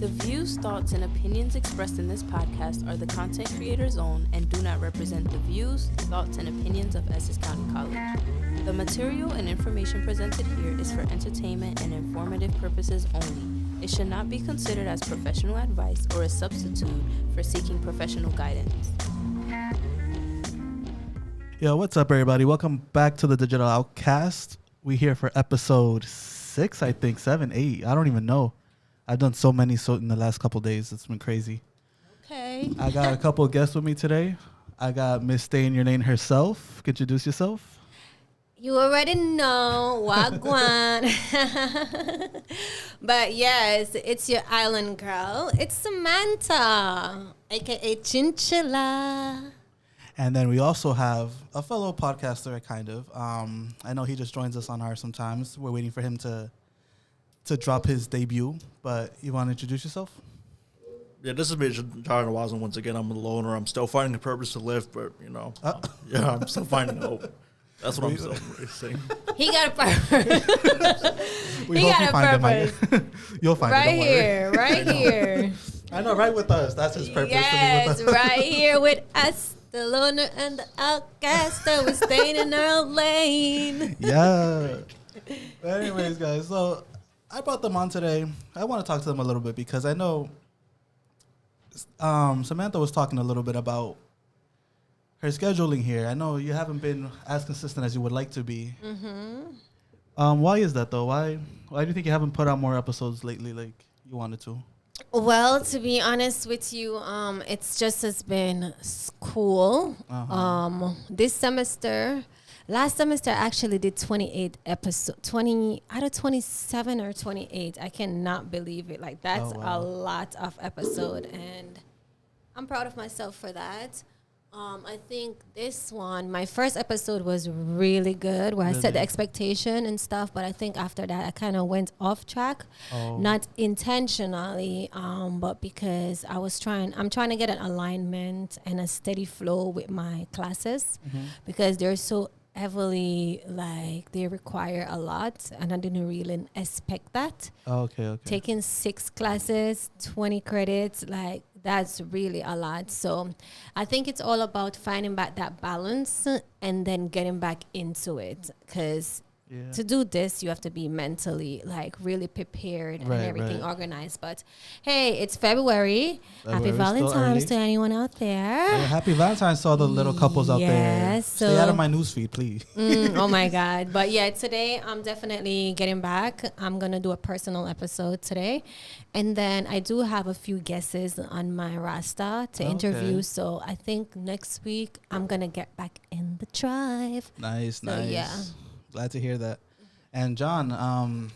The views, thoughts, and opinions expressed in this podcast are the content creator's own and do not represent the views, thoughts, and opinions of Essex County College. The material and information presented here is for entertainment and informative purposes only. It should not be considered as professional advice or a substitute for seeking professional guidance. Yo, what's up, everybody? Welcome back to the Digital Outcast. We here for episode 6, I think, 7, 8. I don't even know. I've done so many in the last couple days. It's been crazy. Okay. I got a couple of guests with me today. I got Miss Stay in Your Lane herself. Introduce yourself. You already know, Wagwan. But yes, it's your island girl. It's Samanta, a.k.a. Chinchilla. And then we also have a fellow podcaster, kind of. I know he just joins us on ours sometimes. We're waiting for him to drop his debut. But you want to introduce yourself? Yeah, this is me, John Watson. Once again, I'm a loner. I'm still finding a purpose to live, but, yeah, I'm still finding hope. That's what I'm still saying. He got a purpose. We He hope got you a find purpose. it, You'll find Right it, don't worry. here, right here. I know, right with us. That's his purpose. Yes, to be with us. right here with us, the loner and the outcast. We're staying in our lane. Yeah. But anyways, guys, so I brought them on today. I want to talk to them a little bit because I know Samantha was talking a little bit about her scheduling here. I know you haven't been as consistent as you would like to be. Mm-hmm. Why is that, though? Why do you think you haven't put out more episodes lately like you wanted to? Well, to be honest with you, it's just has been school. This semester, last semester I actually did 28 episodes, 20 out of 27 or 28. I cannot believe it. Like, that's a lot of episode, and I'm proud of myself for that. I think this one, my first episode was really good, where I set the expectation and stuff, but I think after that I kind of went off track, not intentionally, but because I'm trying to get an alignment and a steady flow with my classes, because they're so heavily, like, they require a lot, and I didn't really expect that. Okay. Taking 6 classes, 20 credits, like, that's really a lot. So I think it's all about finding back that balance and then getting back into it. Because to do this, you have to be mentally, like, really prepared and everything organized. But hey, it's February. Happy Valentine's to anyone out there. Yeah, happy Valentine's to all the little couples out there. Yes, Stay out of my newsfeed, please. Oh my God. But yeah, today I'm definitely getting back. I'm going to do a personal episode today. And then I do have a few guesses on my roster to interview. So I think next week I'm going to get back in the drive. Nice. Yeah. Glad to hear that. And John,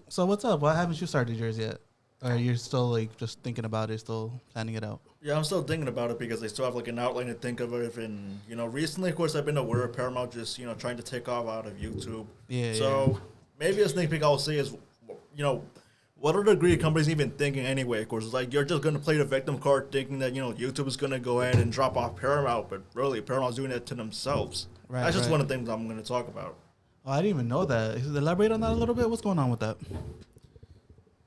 so what's up? Why haven't you started yours yet? Or you're still, like, just thinking about it, still planning it out? Yeah, I'm still thinking about it because I still have, like, an outline to think of it. And, recently, of course, I've been aware of Paramount just, trying to take off out of YouTube. So maybe a sneak peek I'll say is, what are the greedy companies even thinking anyway? Of course, it's like you're just going to play the victim card thinking that, YouTube is going to go ahead and drop off Paramount. But really, Paramount's doing it to themselves. That's just one of the things I'm going to talk about. Oh, I didn't even know that. Elaborate on that a little bit. What's going on with that?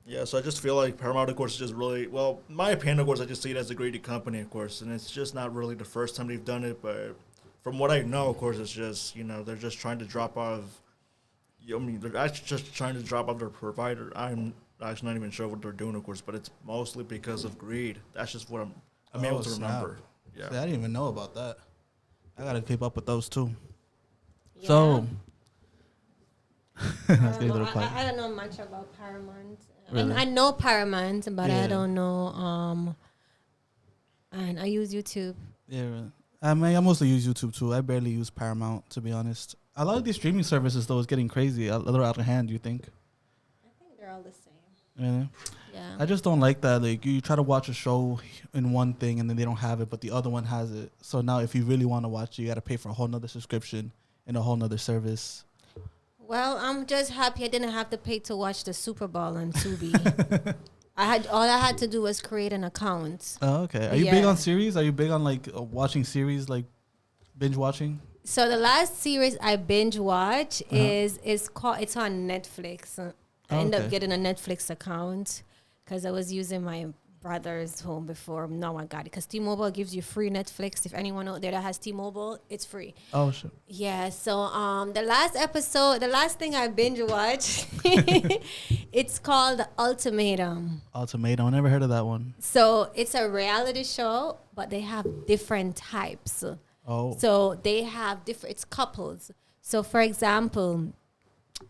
Yeah, so I just feel like Paramount, of course, is just really, well, in my opinion, of course, I just see it as a greedy company, of course, and it's just not really the first time they've done it, but from what I know, of course, it's just, they're just trying to drop off, they're actually just trying to drop off their provider. I'm actually not even sure what they're doing, of course, but it's mostly because of greed. That's just what I'm able to remember. Yeah. See, I didn't even know about that. I got to keep up with those, too. Yeah. So... I don't know much about Paramount. Really? I know Paramount, but I don't know. And I use YouTube. Yeah, really. I mostly use YouTube too. I barely use Paramount, to be honest. A lot of these streaming services, though, is getting crazy, a little out of hand. You think? I think they're all the same. Really? Yeah. I just don't like that. Like, you try to watch a show in one thing and then they don't have it, but the other one has it. So now, if you really want to watch it, you got to pay for a whole nother subscription in a whole nother service. Well, I'm just happy I didn't have to pay to watch the Super Bowl on Tubi. All I had to do was create an account. Oh, okay. Are you big on series? Are you big on, like, watching series, like binge watching? So the last series I binge watch is it's on Netflix. I end up getting a Netflix account. because I was using my brother's home before. No, I got it because T-Mobile gives you free Netflix. If anyone out there that has T-Mobile, it's free. Oh shit. Yeah. So the last thing I binge watched, it's called Ultimatum. Ultimatum. I never heard of that one. So it's a reality show, but they have different types. Oh. So they have different. It's couples. So for example,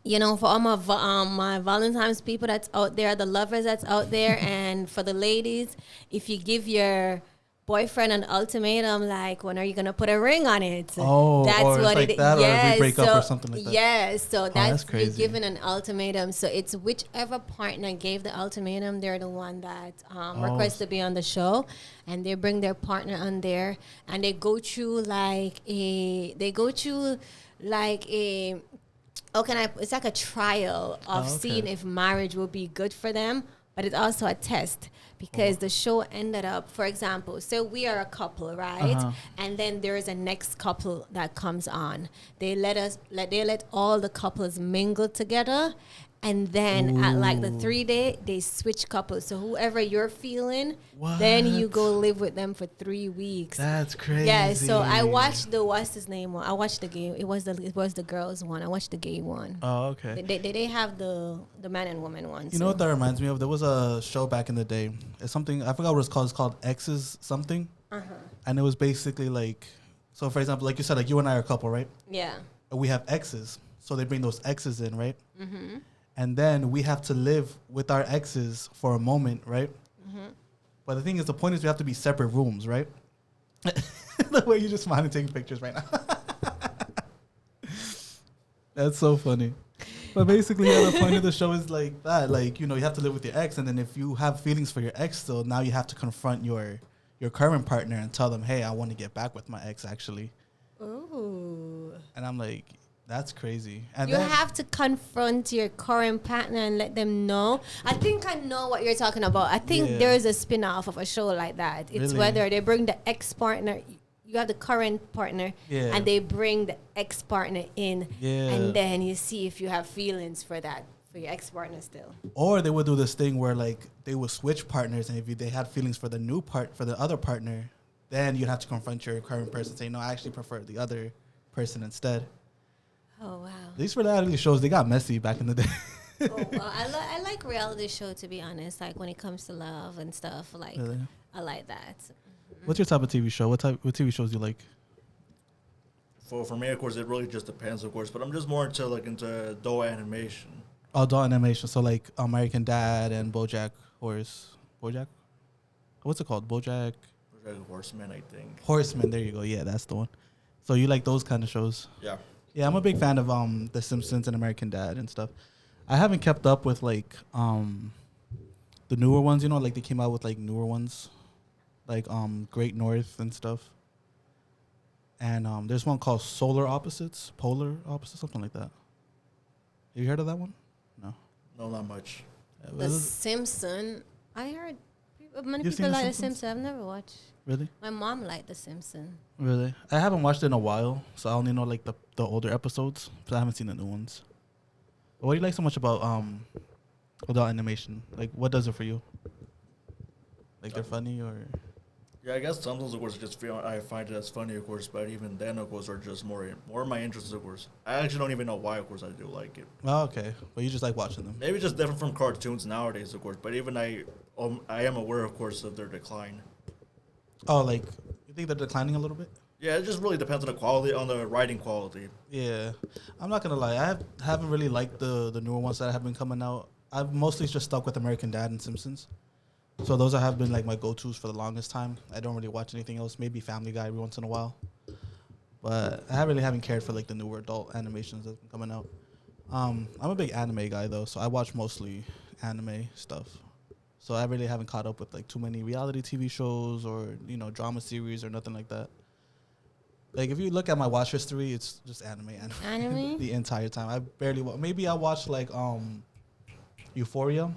you know, for all my Valentine's people that's out there, the lovers that's out there, and for the ladies, if you give your boyfriend an ultimatum, like, when are you gonna put a ring on it? Oh, that's or what it's like it. that, Yes, or we break so, up or something like that. Yes, so that's you're crazy. given an ultimatum. So it's whichever partner gave the ultimatum, they're the one that requests to be on the show, and they bring their partner on there, and they go through like a. It's like a trial of seeing if marriage will be good for them, but it's also a test because the show ended up, for example, so we are a couple, right? And then there is a next couple that comes on. They let all the couples mingle together. And then at like the 3 day, they switch couples. So whoever you're feeling, then you go live with them for 3 weeks. That's crazy. Yeah, so I watched what's his name one. I watched the game. It was the girls one. I watched the gay one. Oh, okay. They have the man and woman one. You know what that reminds me of? There was a show back in the day. It's something, I forgot what it's called. It's called X's something. And it was basically like, so for example, like you said, like you and I are a couple, right? Yeah. We have exes. So they bring those exes in, right? Mm-hmm. And then we have to live with our exes for a moment, right? Mm-hmm. But the thing is, the point is we have to be separate rooms, right? The way you just smiling taking pictures right now. That's so funny. But basically, yeah, the point of the show is like that. Like, you know, you have to live with your ex. And then if you have feelings for your ex still, now you have to confront your current partner and tell them, hey, I want to get back with my ex, actually. Ooh. And I'm like... That's crazy. And you have to confront your current partner and let them know. I think I know what you're talking about. I think there is a spin-off of a show like that. It's really? Whether they bring the ex-partner, you have the current partner, and they bring the ex-partner in, and then you see if you have feelings for your ex-partner still. Or they would do this thing where like they would switch partners, and if they had feelings for the other partner, then you'd have to confront your current person, say, no, I actually prefer the other person instead. Oh, wow. These reality shows, they got messy back in the day. Oh, well, I like reality show, to be honest. Like, when it comes to love and stuff, like, really? I like that. Mm-hmm. What's your type of TV show? What TV shows do you like? For me, of course, it really just depends, of course. But I'm just more into adult animation. Oh, adult animation. So, like, American Dad and BoJack? What's it called? BoJack Horseman, I think. Horseman, there you go. Yeah, that's the one. So, you like those kind of shows? Yeah. Yeah, I'm a big fan of The Simpsons and American Dad and stuff. I haven't kept up with like the newer ones, you know, like they came out with like newer ones, like Great North and stuff. And there's one called Polar Opposites, something like that. Have you heard of that one? No. No, not much. The Simpsons. I heard many people like The Simpsons. I've never watched. Really? My mom liked The Simpsons. Really? I haven't watched it in a while, so I only know like the older episodes, but I haven't seen the new ones. But what do you like so much about adult animation? Like, what does it for you? Like, they're funny or? Yeah, I guess sometimes, of course, I find it as funny, of course, but even then, of course, are just more my interests, of course. I actually don't even know why, of course, I do like it. Oh, okay. But you just like watching them. Maybe just different from cartoons nowadays, of course, but even I am aware, of course, of their decline. Oh, like, you think they're declining a little bit? Yeah, it just really depends on the writing quality. Yeah. I'm not going to lie. I haven't really liked the newer ones that have been coming out. I've mostly just stuck with American Dad and Simpsons. So those have been like my go-tos for the longest time. I don't really watch anything else. Maybe Family Guy every once in a while. But I really haven't cared for like the newer adult animations that's been coming out. I'm a big anime guy though, so I watch mostly anime stuff. So I really haven't caught up with like too many reality TV shows or, you know, drama series or nothing like that. Like if you look at my watch history, it's just anime. Anime? The entire time. I barely maybe I watched like Euphoria.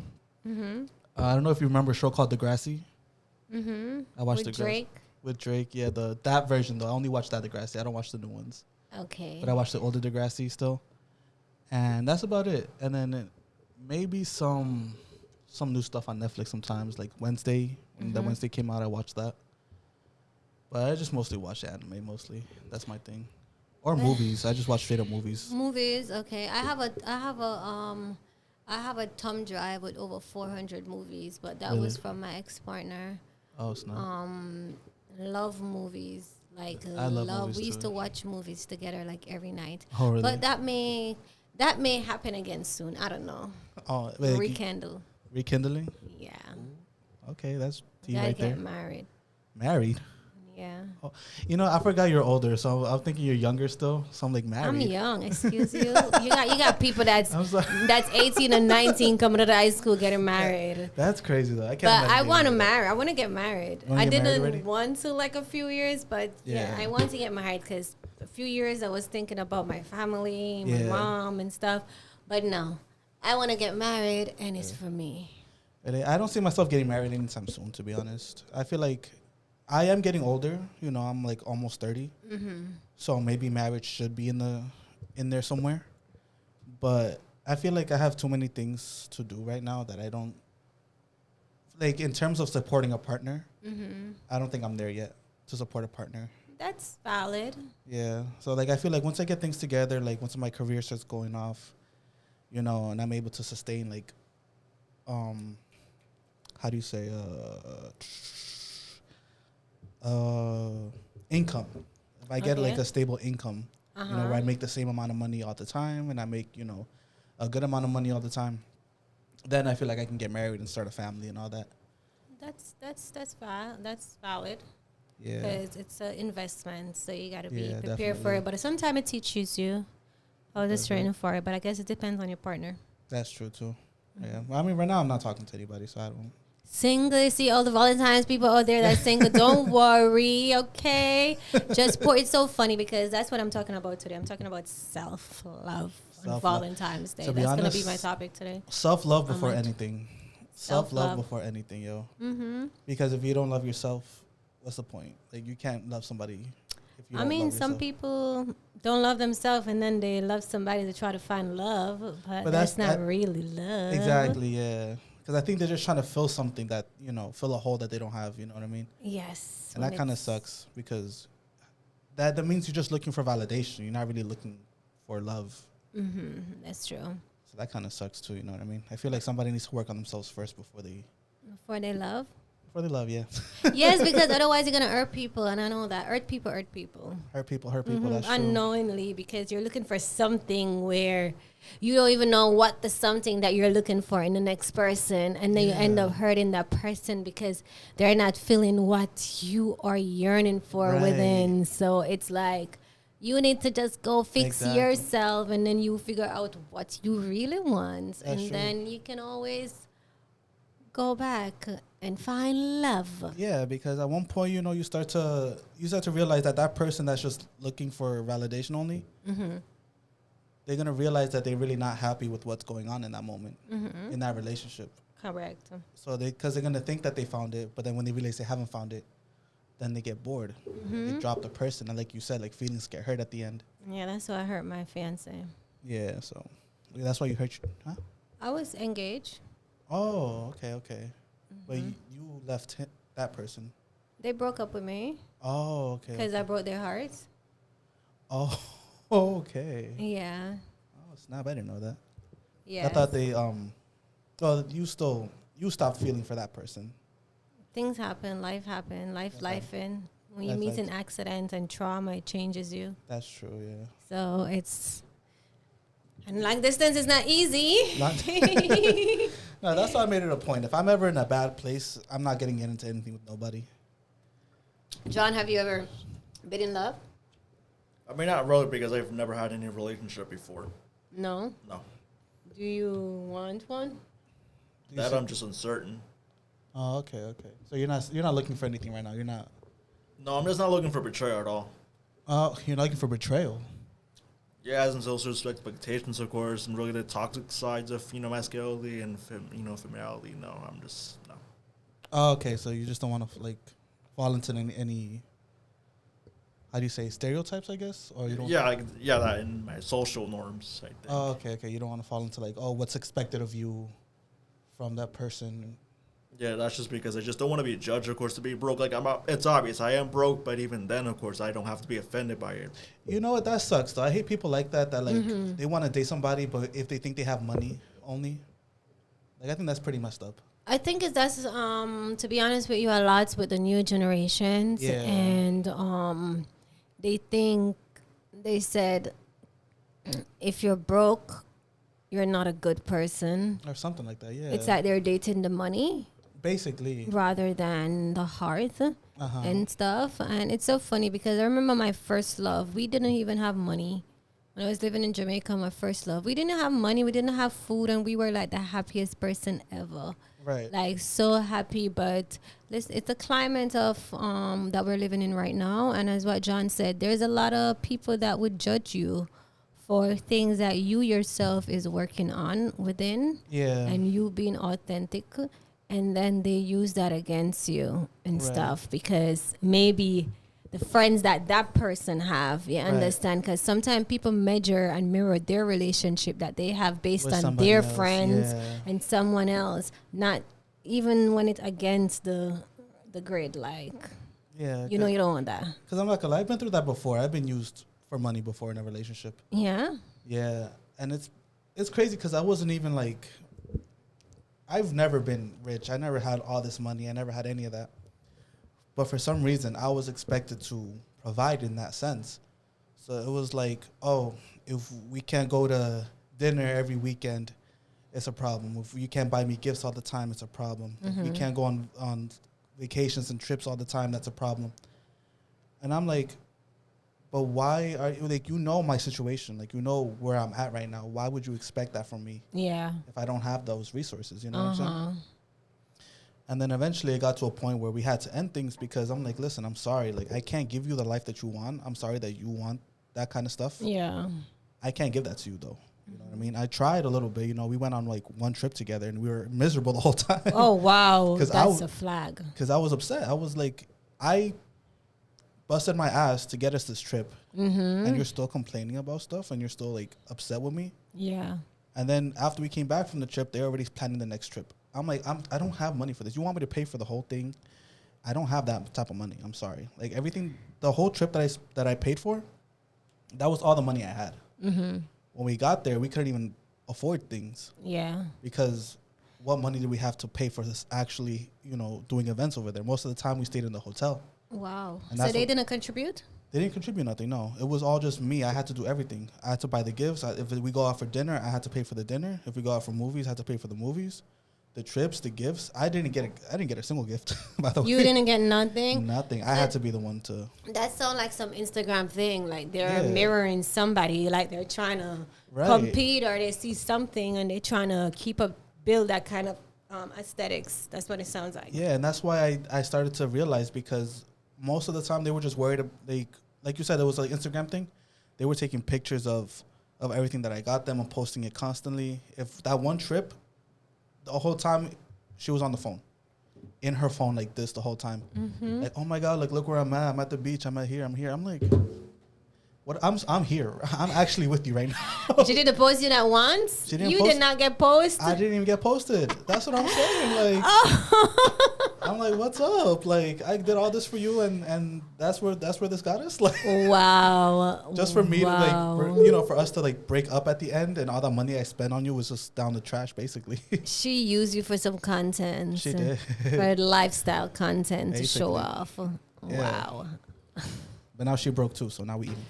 Mm-hmm. I don't know if you remember a show called Degrassi. Mm-hmm. I watched with Drake. With Drake, yeah, that version though. I only watched that Degrassi. I don't watch the new ones. Okay. But I watched the older Degrassi still, and that's about it. And then maybe some some new stuff on Netflix sometimes. Like Wednesday, when the Wednesday came out, I watched that. But I just mostly watch anime. Mostly, that's my thing. Or movies. I just watch straight up movies. Movies, okay. I have a thumb drive with over 400 movies, but that Really? was from my ex-partner. Oh snap! Love movies. Like I love movies we used too. to watch movies together like every night. Oh really? But that may happen again soon. I don't know. Oh, wait, Rekindle. rekindling. Yeah. Okay, that's tea Gotta right get there. married. Married. Yeah. Oh, you know, I forgot you're older, so I'm thinking you're younger still. So I'm like married. I'm young. Excuse you. You got people that's I'm sorry. 18 and 19 coming to the high school getting married. That's crazy though. I can't. But imagine I being want to like that. marry. I want to get married. You wanna I get married didn't already? want to like a few years, but yeah, Yeah. I want to get married because a few years I was thinking about my family, my Yeah. mom and stuff. But no, I want to get married, and it's for me. I don't see myself getting married anytime soon, to be honest. I feel like I am getting older. You know, I'm like almost 30. So maybe marriage should be in there somewhere. But I feel like I have too many things to do right now that I don't, like in terms of supporting a partner, I don't think I'm there yet to support a partner. That's valid. Yeah. So like I feel like once I get things together, like once my career starts going off, you know, and I'm able to sustain like how do you say income. If I get Okay. like a stable income, you know, where I make the same amount of money all the time and I make, you know, a good amount of money all the time, then I feel like I can get married and start a family and all that. That's valid. Yeah. Because it's an investment, so you got to be Yeah, prepared for definitely. it. But sometimes it teaches you how to train for it. But I guess it depends on your partner. That's true too. Yeah. Well, I mean, right now I'm not talking to anybody, so I don't. Single, see all the Valentine's people out there that's single. Don't worry, okay? Just pour. It's so funny because that's what I'm talking about today. I'm talking about self-love on Self-love. Valentine's Day. To be That's gonna be honest, my topic today. Self-love before might. anything. Self-love. Self-love before anything, yo. Because if you don't love yourself, what's the point? Like, you can't love somebody if you I don't mean, love some yourself. people don't love themselves and then they love somebody to try to find love, but that's- that's not that- really love. Exactly, yeah. Because I think they're just trying to fill something that, you know, fill a hole that they don't have, you know what I mean? Yes. And that kind of sucks because that means you're just looking for validation. You're not really looking for love. That's true. So that kind of sucks too, you know what I mean? I feel like somebody needs to work on themselves first before they love. love, yeah. Yes, because otherwise you're gonna hurt people, and I know that hurt people. Hurt people, that's true. Unknowingly, because you're looking for something where you don't even know what the something that you're looking for in the next person, and then you end up hurting that person because they're not feeling what you are yearning for Right. within. So it's like you need to just go fix Exactly. yourself, and then you figure out what you really want, and true. then you can always go back and find love. Yeah, because at one point, you know, you start to realize that person that's just looking for validation only, they're going to realize that they're really not happy with what's going on in that moment, in that relationship. Correct. So because they're going to think that they found it, but then when they realize they haven't found it, then they get bored. They drop the person. And like you said, like feelings get hurt at the end. Yeah, that's why I hurt my fiance. Yeah, so that's why you hurt you, huh? I was engaged. Oh, okay. But you left that person. They broke up with me Oh, okay. because I broke their hearts. Oh, okay. Yeah. Oh, snap! I didn't know that. Yeah. I thought they well, you stopped feeling for that person. Things happen. Life happen. Life in. When you Life meet an happens. accident and trauma, it changes you. That's true. Yeah. So it's. And long distance is not easy. No, that's why I made it a point. If I'm ever in a bad place, I'm not getting into anything with nobody. John, have you ever been in love? I mean, not really, because I've never had any relationship before. No. No. Do you want one? That I'm just uncertain. Oh, okay. So you're not looking for anything right now. You're not. No, I'm just not looking for betrayal at all. Oh, you're not looking for betrayal. Yeah, as in social expectations, of course, and really the toxic sides of, masculinity and, femininity. No, I'm just, no. Oh, okay. So you just don't want to like fall into any how do you say, stereotypes, I guess? Or you don't? Yeah, that in my social norms, I think. Oh, okay. You don't want to fall into like, oh, what's expected of you from that person. Yeah, that's just because I just don't want to be judged, of course, to be broke. Like, it's obvious I am broke, but even then, of course, I don't have to be offended by it. You know what? That sucks, though. I hate people like that, like, they want to date somebody, but if they think they have money only, like, I think that's pretty messed up. I think that's to be honest with you, a lot with the new generations, and they said if you're broke, you're not a good person, Or something like that, yeah. It's like they're dating the money Basically. rather than the heart and stuff. And it's so funny because I remember my first love. We didn't even have money. When I was living in Jamaica, my first love, we didn't have money, we didn't have food, and we were like the happiest person ever. Right. Like so happy, but listen, it's the climate of that we're living in right now. And as what John said, there's a lot of people that would judge you for things that you yourself is working on within, and you being authentic, and then they use that against you and stuff because maybe the friends that person have, you understand? Because sometimes people measure and mirror their relationship that they have based With on their else, friends and someone else, not even when it's against the grid. Like, you know, you don't want that. Because I'm not gonna lie, I've been through that before. I've been used for money before in a relationship. Yeah. Yeah, and it's crazy because I wasn't even like, I've never been rich. I never had all this money. I never had any of that. But for some reason, I was expected to provide in that sense. So it was like, oh, if we can't go to dinner every weekend, it's a problem. If you can't buy me gifts all the time, it's a problem. If we can't go on vacations and trips all the time, that's a problem. And I'm like, but why are you, like, you know my situation, like, you know where I'm at right now. Why would you expect that from me? Yeah. If I don't have those resources, you know what I'm saying? And then eventually it got to a point where we had to end things because I'm like, listen, I'm sorry. Like, I can't give you the life that you want. I'm sorry that you want that kind of stuff. Yeah. I can't give that to you, though. You know what I mean? I tried a little bit. You know, we went on, like, one trip together, and we were miserable the whole time. Oh, wow. That's a flag. Because I was upset. I was like, I busted my ass to get us this trip, and you're still complaining about stuff, and you're still, like, upset with me? Yeah. And then after we came back from the trip, they're already planning the next trip. I'm like, I don't have money for this. You want me to pay for the whole thing? I don't have that type of money. I'm sorry. Like, everything, the whole trip that I paid for, that was all the money I had. When we got there, we couldn't even afford things. Yeah. Because what money did we have to pay for this actually, you know, doing events over there? Most of the time we stayed in the hotel. Wow. So they didn't contribute? They didn't contribute nothing, no. It was all just me. I had to do everything. I had to buy the gifts. If we go out for dinner, I had to pay for the dinner. If we go out for movies, I had to pay for the movies. The trips, the gifts. I didn't get a single gift, by the way. You didn't get nothing? Nothing. I had to be the one to. That sounds like some Instagram thing. Like they're mirroring somebody. Like they're trying to compete, or they see something and they're trying to build that kind of aesthetics. That's what it sounds like. Yeah, and that's why I started to realize, because most of the time they were just worried. Like you said, it was like Instagram thing. They were taking pictures of everything that I got them and posting it constantly. If that one trip, the whole time she was on the phone, in her phone like this the whole time. Like, oh my God, like, look where I'm at. I'm at the beach. I'm here. I'm like, what? I'm here. I'm actually with you right now. She didn't post you that once? You did not get posted? I didn't even get posted. That's what I'm saying. Like, I'm like, what's up? Like, I did all this for you, and that's where this got us. Like, wow. Just for me to, like, for us to, like, break up at the end, and all that money I spent on you was just down the trash, basically. She used you for some content. She did. For lifestyle content basically. To show off. Yeah. Wow. But now she broke too, so now we even.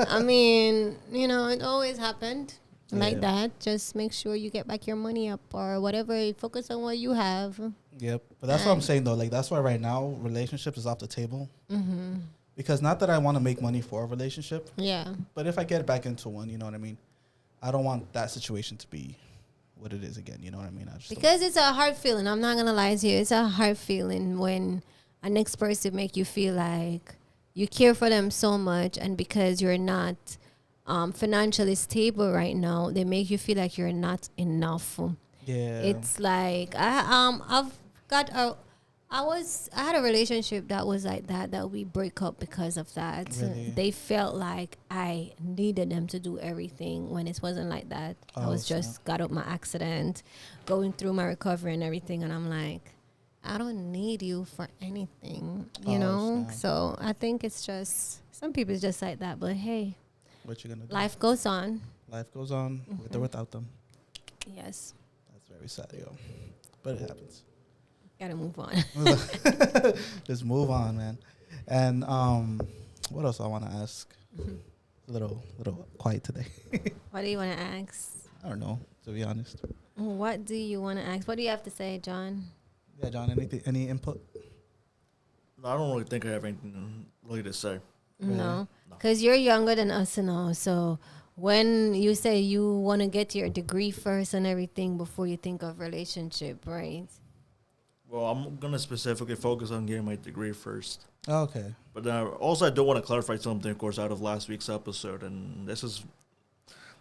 I mean, it always happened like that. Just make sure you get back your money up or whatever. Focus on what you have. Yep. But that's what I'm saying, though. Like, that's why right now relationships is off the table. Because not that I want to make money for a relationship. Yeah. But if I get back into one, you know what I mean? I don't want that situation to be what it is again. You know what I mean? Because it's a hard feeling. I'm not going to lie to you. It's a hard feeling when a next person make you feel like you care for them so much, and because you're not financially stable right now, they make you feel like you're not enough. Yeah, it's like I I had a relationship that was like that we break up because of that. Really? They felt like I needed them to do everything when it wasn't like that. I was just got up my accident, going through my recovery and everything, and I'm like, I don't need you for anything, you know? Snap. So I think it's just, some people it's just like that, but hey, What you gonna do? life goes on. Life goes on with or without them. Yes. That's very sad, yo. But it happens. Gotta move on. Just move on, man. And what else I want to ask? A little quiet today. What do you want to ask? I don't know, to be honest. What do you want to ask? What do you have to say, John? Yeah, John. Any input? I don't really think I have anything really to say. No, because you're younger than us and all. So when you say you want to get your degree first and everything before you think of relationship, right? Well, I'm going to specifically focus on getting my degree first. Oh, okay. But also, I do want to clarify something, of course, out of last week's episode. And this is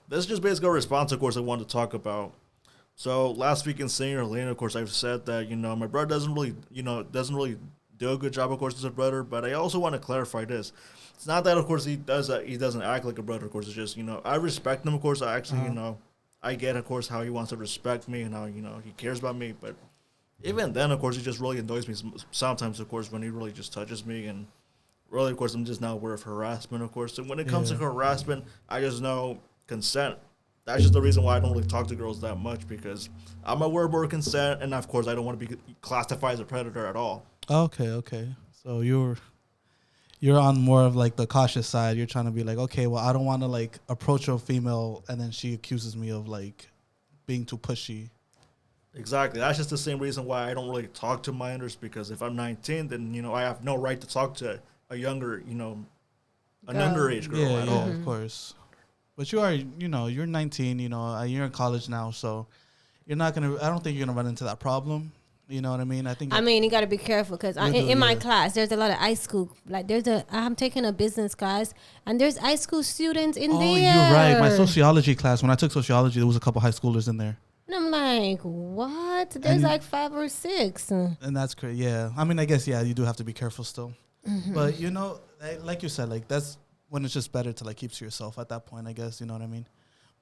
just basically a response, of course, I wanted to talk about. So last week in Senior Lane, of course, I've said that, my brother doesn't really do a good job, of course, as a brother. But I also want to clarify this. It's not that, of course, he doesn't act like a brother, of course. It's just, I respect him, of course. I actually, I get, of course, how he wants to respect me and how, he cares about me. But even then, of course, it just really annoys me sometimes, of course, when he really just touches me. And really, of course, I'm just not aware of harassment, of course. And when it comes to harassment, I just know consent. That's just the reason why I don't really talk to girls that much, because I'm aware of consent, and, of course, I don't want to be classified as a predator at all. Okay. So you're on more of like the cautious side. You're trying to be like, okay, well, I don't want to like approach a female and then she accuses me of like being too pushy. Exactly. That's just the same reason why I don't really talk to minors, because if I'm 19, then, I have no right to talk to a younger, an underage girl at all. Of course. But you are, you're 19, you're in college now, so I don't think you're going to run into that problem. You know what I mean? You got to be careful, because in my class, there's a lot of high school. Like, I'm taking a business class, and there's high school students in there. Oh, you're right. My sociology class, when I took sociology, there was a couple high schoolers in there. And I'm like, what? There's like 5 or 6. And that's crazy. Yeah. I guess, you do have to be careful still. Mm-hmm. But, like you said, like that's when it's just better to like keep to yourself at that point, I guess. You know what I mean?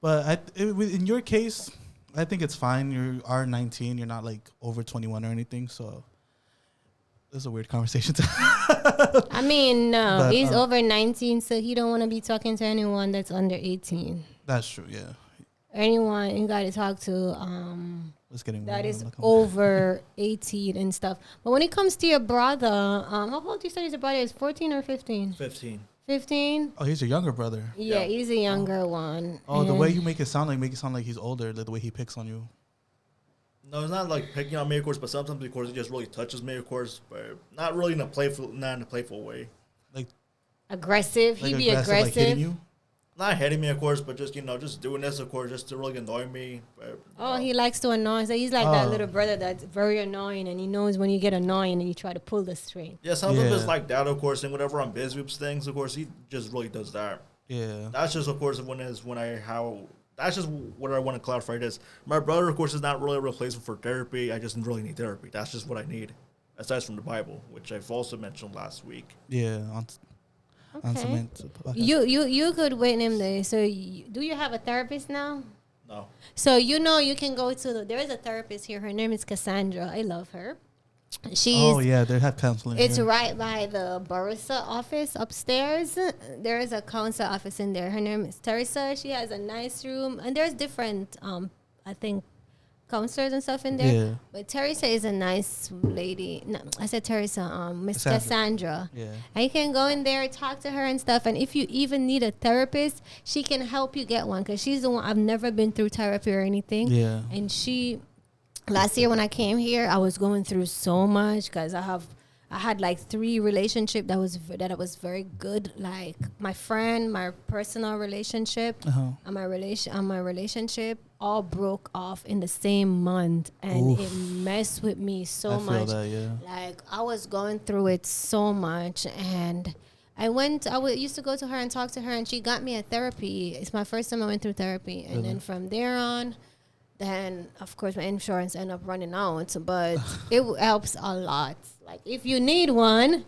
But in your case, I think it's fine. You are 19. You're not like over 21 or anything. So this is a weird conversation to no. But, he's over 19, so he don't want to be talking to anyone that's under 18. That's true, yeah. Anyone you got to talk to that is over 18 and stuff. But when it comes to your brother, how old you said his brother is, 14 or 15? 15? Oh, he's your younger brother. Yeah, he's a younger one. Oh, the way you make it sound like he's older, the way he picks on you. No, it's not like picking on me, of course, but sometimes, of course, it just really touches me, of course, but not really in a playful way. Like aggressive? He'd be aggressive. Like hitting you? Not hitting me, of course, but just, just doing this, of course, just to really annoy me. But, he likes to annoy. So he's like that little brother that's very annoying, and he knows when you get annoying and you try to pull the string. Yeah, sometimes it's like that, of course, and whenever I'm busy with things, of course, he just really does that. Yeah. That's just, of course, that's just what I want to clarify this. My brother, of course, is not really a replacement for therapy. I just really need therapy. That's just what I need, aside from the Bible, which I've also mentioned last week. Yeah, okay. You could wait him there. So do you have a therapist now? No. So you can go to there is a therapist here. Her name is Cassandra. I love her. They have counseling. It's right by the Barista office upstairs. There is a counsel office in there. Her name is Teresa. She has a nice room, and there's different I think counselors and stuff in there. Yeah. But Teresa is a nice lady. No, I said Teresa, Miss Cassandra. Yeah. And you can go in there, talk to her and stuff. And if you even need a therapist, she can help you get one, because she's the one. I've never been through therapy or anything. Yeah. And last year when I came here, I was going through so much, because I had like 3 relationships that was very good. Like my friend, my personal relationship, and my relationship all broke off in the same month, and it messed with me so much. Feel that, yeah. Like I was going through it so much, and I used to go to her and talk to her, and she got me a therapy. It's my first time I went through therapy, and then from there on. Then, of course, my insurance ended up running out, but it helps a lot. Like, if you need one,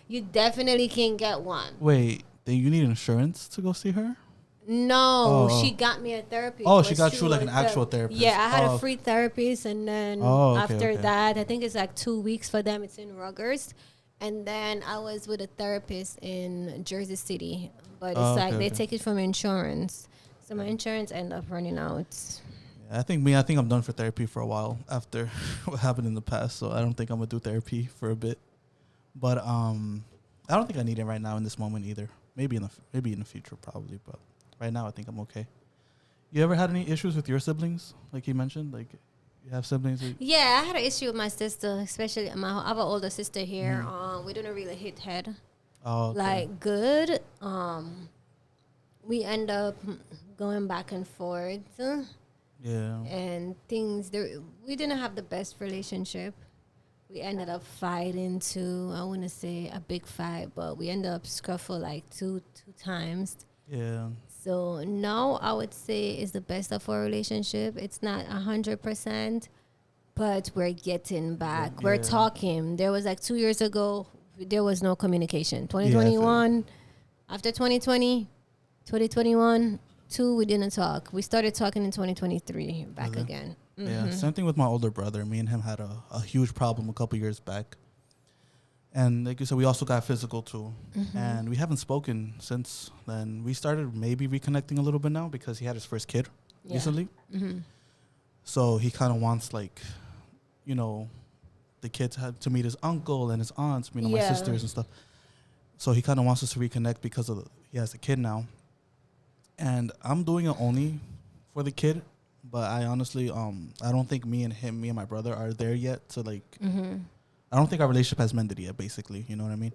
you definitely can get one. Wait, then you need insurance to go see her? No, she got me a therapist. Oh, she got you like an actual therapist. Yeah, I had a free therapist, and then after that, I think it's like 2 weeks for them. It's in Rutgers. And then I was with a therapist in Jersey City. But it's they take it from insurance. So my insurance ended up running out. Yeah, I think I'm done for therapy for a while after what happened in the past. So I don't think I'm going to do therapy for a bit. But I don't think I need it right now in this moment either. Maybe in the future probably, but right now I think I'm okay. You ever had any issues with your siblings? Like you mentioned, like you have siblings? Yeah, I had an issue with my sister, especially I have an older sister here. We didn't really hit head. Oh, okay. Like good. We end up going back and forth. Yeah. And things we didn't have the best relationship. We ended up fighting too. I wouldn't say a big fight, but we ended up scuffle like two times. Yeah. So now I would say is the best of our relationship. It's not 100%, but we're getting back. Yeah. We're talking. There was like 2 years ago, there was no communication. 2021, after 2020, 2021, we didn't talk. We started talking in 2023 back again. Mm-hmm. Yeah, same thing with my older brother. Me and him had a huge problem a couple years back. And like you said, we also got physical too. Mm-hmm. And we haven't spoken since then. We started maybe reconnecting a little bit now because he had his first kid recently. Mm-hmm. So he kind of wants like, you know, the kids to meet his uncle and his aunts, you know, my sisters and stuff. So he kind of wants us to reconnect because he has a kid now. And I'm doing it only for the kid. But I honestly, I don't think me and my brother are there yet to like, I don't think our relationship has mended yet, basically. You know what I mean?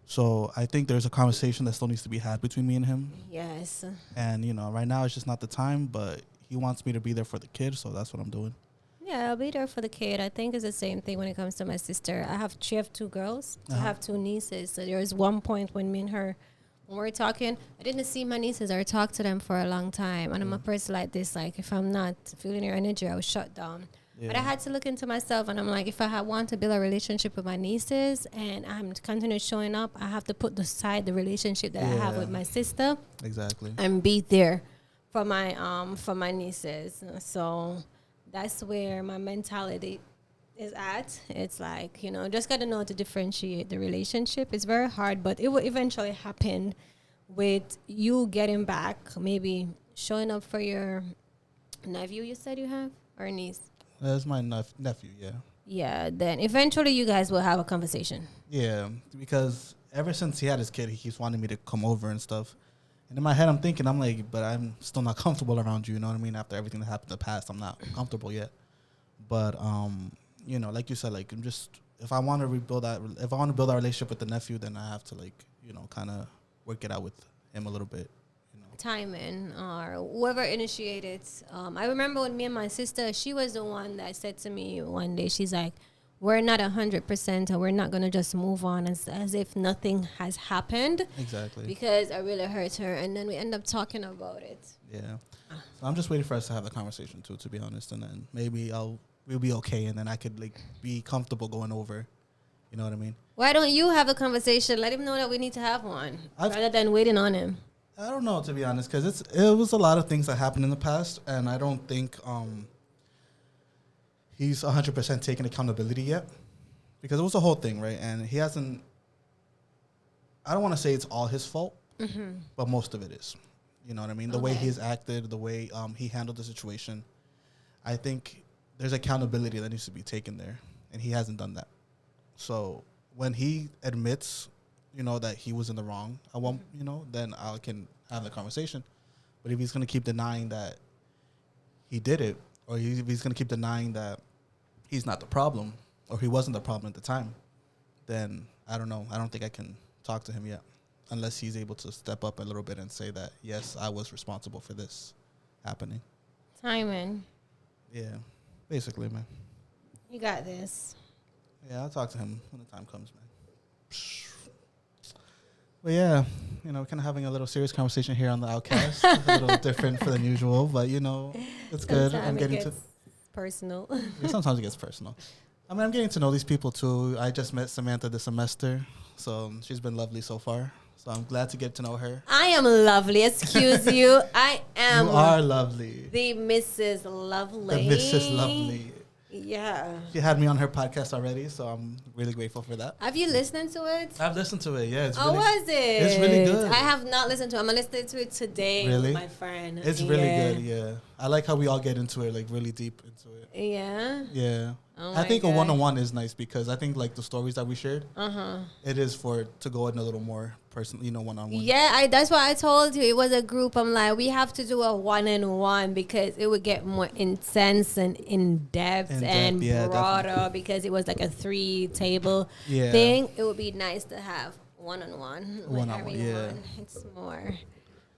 So I think there's a conversation that still needs to be had between me and him. Yes. And, you know, right now it's just not the time, but he wants me to be there for the kid, so that's what I'm doing. Yeah, I'll be there for the kid. I think it's the same thing when it comes to my sister. She have 2 girls. I have 2 nieces. So there was one point when me and her, when we're talking, I didn't see my nieces or talk to them for a long time. And I'm a person like this, like if I'm not feeling your energy, I was shut down. Yeah. But I had to look into myself, and I'm like, if I want to build a relationship with my nieces and I'm continuing showing up, I have to put aside the relationship that I have with my sister. Exactly. And be there for my nieces. So that's where my mentality is at. It's like, you know, just got to know how to differentiate the relationship. It's very hard, but it will eventually happen with you getting back, maybe showing up for your nephew you said you have, or niece? That's my nephew, yeah. Yeah, then eventually you guys will have a conversation. Yeah, because ever since he had his kid, he keeps wanting me to come over and stuff. And in my head, I'm like, but I'm still not comfortable around you, you know what I mean? After everything that happened in the past, I'm not comfortable yet. But, you know, like you said, like, if I want to build our relationship with the nephew, then I have to, like, you know, kind of work it out with him a little bit. Timing or whoever initiated. I remember when me and my sister, she was the one that said to me one day, she's like, we're not 100% and we're not going to just move on as if nothing has happened. Exactly. Because I really hurt her. And then we end up talking about it. Yeah. So I'm just waiting for us to have the conversation too, to be honest. And then maybe we'll be okay. And then I could like be comfortable going over. You know what I mean? Why don't you have a conversation? Let him know that we need to have one rather than waiting on him. I don't know, to be honest, because it was a lot of things that happened in the past, and I don't think he's 100% taken accountability yet, because it was a whole thing, right? And he hasn't. I don't want to say it's all his fault, but most of it is. You know what I mean? The way he's acted, the way he handled the situation, I think there's accountability that needs to be taken there, and he hasn't done that. So when he admits, you know, that he was in the wrong, I won't, you know, then I can have the conversation. But if he's going to keep denying that he did it, or if he's going to keep denying that he's not the problem, or he wasn't the problem at the time, then I don't know. I don't think I can talk to him yet, unless he's able to step up a little bit and say that, yes, I was responsible for this happening. Timing. Yeah, basically, man. You got this. Yeah, I'll talk to him when the time comes, man. But yeah, you know, kind of having a little serious conversation here on the Outcast. A little different than usual, but you know, it's good. Sometimes it gets personal. Yeah, sometimes it gets personal. I mean, I'm getting to know these people too. I just met Samantha this semester, so she's been lovely so far. So I'm glad to get to know her. I am lovely. Excuse you. I am. You are lovely. The Mrs. Lovely. The Mrs. Lovely. Yeah. She had me on her podcast already, so I'm really grateful for that. Have you listened to it? I've listened to it, yeah. It's How really, was it? It's really good. I have not listened to it. I'm going to listen to it today Really? with my friend. It's really good, yeah. I like how we all get into it, like really deep into it. Yeah? Yeah. Oh I think my a God. one-on-one is nice because I think like the stories that we shared, Uh-huh. it is to go in a little more personal, one-on-one. Yeah, that's why I told you it was a group. I'm like, we have to do a one-on-one because it would get more intense and in-depth and yeah, broader definitely. because it was like a 3-table Yeah. thing. It would be nice to have one-on-one with One-on-one, everyone. yeah. It's more.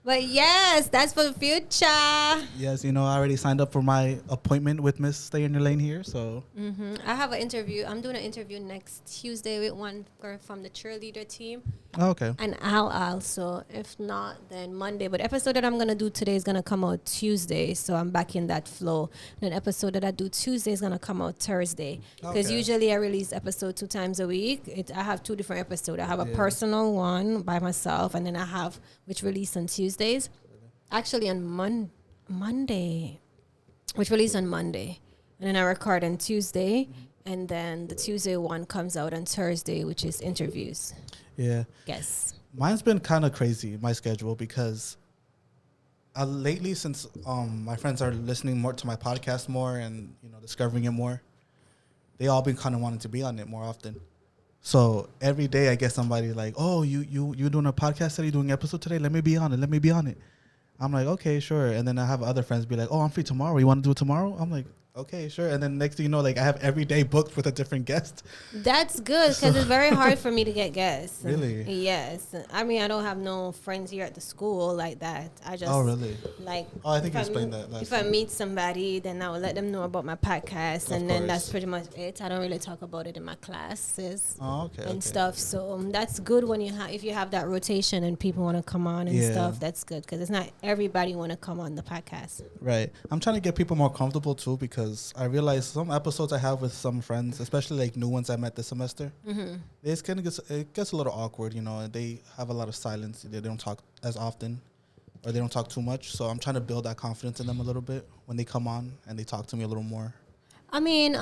But yes, that's for the future. Yes, I already signed up for my appointment with Miss Stay in Your Lane here, so. I have an interview. I'm doing an interview next Tuesday with one girl from the cheerleader team. Oh, okay. And I'll also, if not, then Monday. But the episode that I'm going to do today is going to come out Tuesday. So I'm back in that flow. And the episode that I do Tuesday is going to come out Thursday. Because Okay. usually I release episode 2 times a week. I have 2 different episodes. I have a personal one by myself. And then I have, which release on Tuesdays. Actually on Monday. Which release on Monday. And then I record on Tuesday. And then the Tuesday one comes out on Thursday, which is interviews. Yeah. Yes. Mine's been kind of crazy, my schedule, because lately, since my friends are listening more to my podcast more and discovering it more, they all been kind of wanting to be on it more often. So every day I get somebody like, "Oh, you doing a podcast today? You doing an episode today? Let me be on it. Let me be on it." I'm like, "Okay, sure." And then I have other friends be like, "Oh, I'm free tomorrow. You want to do it tomorrow?" I'm like, "Okay, sure." And then next thing you know, like I have every day booked with a different guest. That's good because it's very hard for me to get guests. Really? Yes. I mean, I don't have no friends here at the school like that. I just. Oh, really? Like. Oh, I think you if explained that last If I time. meet somebody, then I will let them know about my podcast, and then that's pretty much it. I don't really talk about it in my classes. Oh, okay. And okay. stuff. So that's good when if you have that rotation and people want to come on and Yeah. stuff. That's good because it's not everybody want to come on the podcast. Right. I'm trying to get people more comfortable too because I realize some episodes I have with some friends, especially like new ones I met this semester, it gets a little awkward, They have a lot of silence. They don't talk as often or they don't talk too much. So I'm trying to build that confidence in them a little bit when they come on and they talk to me a little more. I mean,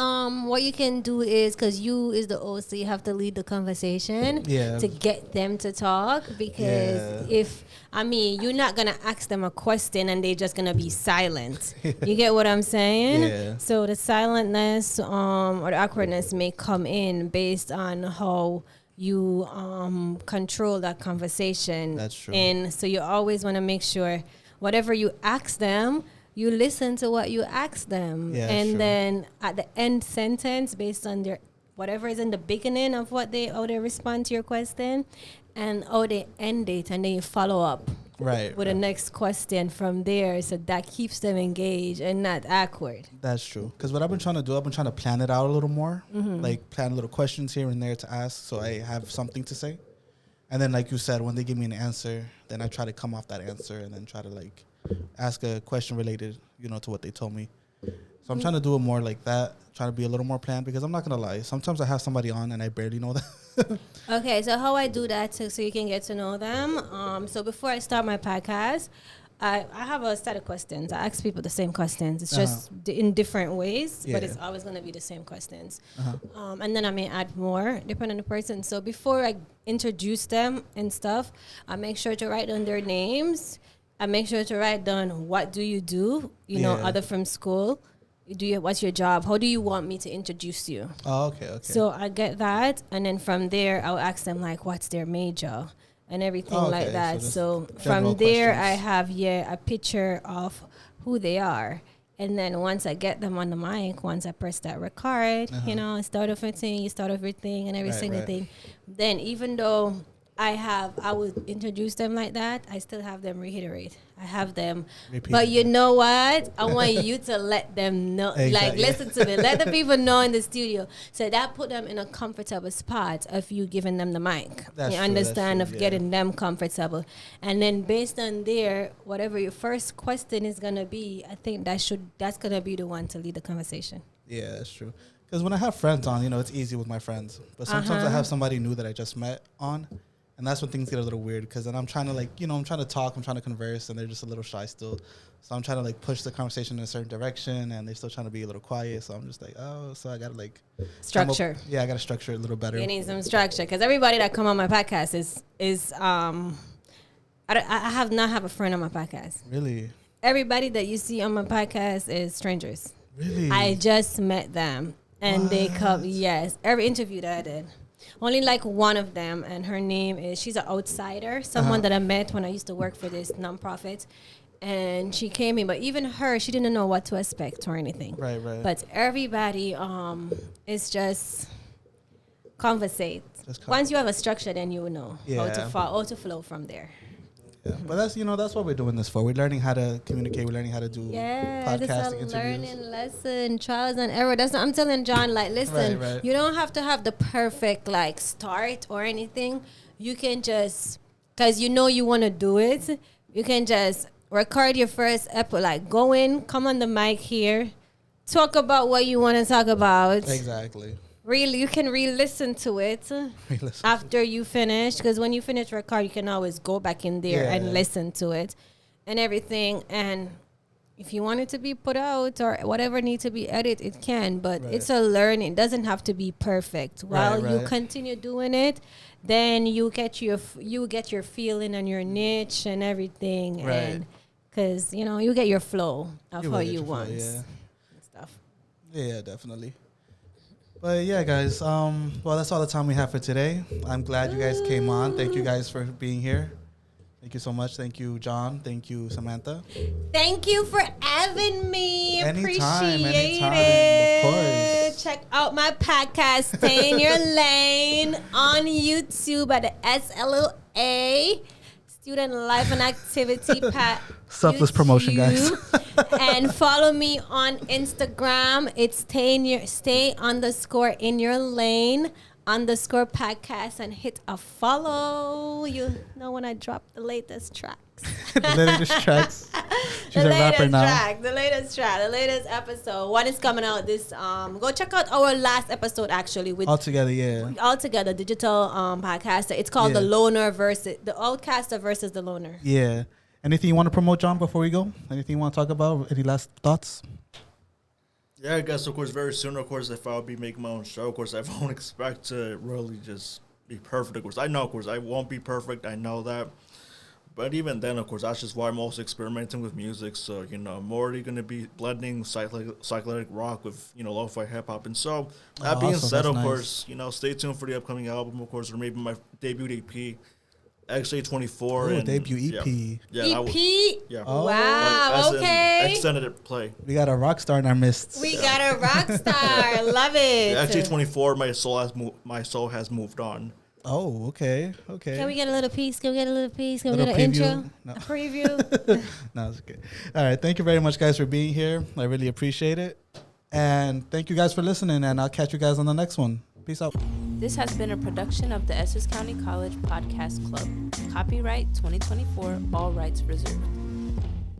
what you can do is, because you is the OC, you have to lead the conversation to get them to talk. Because you're not going to ask them a question and they're just going to be silent. You get what I'm saying? Yeah. So the silentness or the awkwardness may come in based on how you control that conversation. That's true. And so you always want to make sure whatever you ask them, you listen to what you ask them. Yeah, and true. then at the end sentence, based on their whatever is in the beginning of how they respond to your question and how they end it, and then you follow up Right. with the next question from there. So that keeps them engaged and not awkward. That's true. Because what I've been trying to do, I've been trying to plan it out a little more, like plan little questions here and there to ask so I have something to say. And then, like you said, when they give me an answer, then I try to come off that answer and then try to ask a question related, to what they told me. So I'm trying to do it more like that, trying to be a little more planned because I'm not going to lie. Sometimes I have somebody on and I barely know them. Okay, so how I do that so you can get to know them. So before I start my podcast, I have a set of questions. I ask people the same questions. It's just in different ways, but it's always going to be the same questions. And then I may add more depending on the person. So before I introduce them and stuff, I make sure to write down their names. I make sure to write down what do you do, other from school. What's your job? How do you want me to introduce you? Oh, okay. So I get that, and then from there I'll ask them what's their major and everything like that. So from there I have a picture of who they are, and then once I get them on the mic, once I press that record, start off everything, you start off everything and every single thing. Then even though I would introduce them like that, I still have them reiterate. I have them. Repeat But it. you know what? I want you to let them know. Exactly. Listen to me. Let the people know in the studio. So that put them in a comfortable spot of you giving them the mic. That's you true, understand that's of true, getting them comfortable. And then based on there, whatever your first question is going to be, I think that's going to be the one to lead the conversation. Yeah, that's true. Because when I have friends on, it's easy with my friends. But sometimes I have somebody new that I just met on. And that's when things get a little weird. Because then I'm trying to I'm trying to talk, I'm trying to converse, and they're just a little shy still. So I'm trying to push the conversation in a certain direction, and they're still trying to be a little quiet. So I'm just so I got to structure. Yeah, I got to structure it a little better. You need some structure. Because everybody that come on my podcast is I have not have a friend on my podcast. Really? Everybody that you see on my podcast is strangers. Really? I just met them. And they come, yes. Every interview that I did. Only one of them, and her name is, she's an outsider, someone that I met when I used to work for this nonprofit. And she came in, but even her, she didn't know what to expect or anything. Right. But everybody is just conversate. Once you have a structure, then you will know how to flow from there. Yeah, but that's what we're doing this for. We're learning how to communicate. We're learning how to do podcasting it's a interviews. learning lesson, trials and error. That's what I'm telling John. Listen, Right. You don't have to have the perfect start or anything. You can just, because you want to do it. You can just record your first episode. Go in, come on the mic here, talk about what you want to talk about. Exactly. Really, you can re-listen to it after you finish, because when you finish record, you can always go back in there and listen to it and everything. And if you want it to be put out or whatever needs to be edited, it can. But it's a learning. It doesn't have to be perfect. While you continue doing it, then you get your feeling and your niche and everything. Right. And because you get your flow of how you want stuff. Yeah, definitely. But yeah, guys, well, that's all the time we have for today. I'm glad you guys came on. Thank you guys for being here. Thank you so much. Thank you, John. Thank you, Samantha. Thank you for having me. Anytime, Appreciate of it. course. Check out my podcast, Stay in Your Lane, on YouTube at the SLAO, Student Life and Activity Selfless promotion, guys. And follow me on Instagram. It's stay_in_your lane_podcast, and hit a follow. You know when I drop the latest tracks. The latest tracks. She's a rapper now. The latest episode. One is coming out this. Go check out our last episode actually with Altogether Digital Podcast. It's called The Loner versus the Outcaster versus the Loner. Yeah. Anything you want to promote, John, before we go? Anything you want to talk about? Any last thoughts? Yeah, I guess, of course, very soon, of course, if I'll be making my own show, of course, I won't expect to really just be perfect, of course. I know, of course, I won't be perfect. I know that. But even then, of course, that's just why I'm also experimenting with music. So, I'm already going to be blending psychedelic rock with, lo-fi hip-hop. And so, that being said, of course, stay tuned for the upcoming album, of course, or maybe my debut EP. X-A24. Debut EP. Yeah. EP? Yeah. Oh. Wow, okay. Extended play. We got a rock star in our midst. We got a rock star. Love it. Yeah, X-A24, my soul has moved on. Oh, okay. Can we get a little piece? Can we get an preview? intro? No. A preview? No, it's okay. All right. Thank you very much, guys, for being here. I really appreciate it. And thank you guys for listening, and I'll catch you guys on the next one. Peace out. This has been a production of the Essex County College Podcast Club. Copyright 2024, all rights reserved.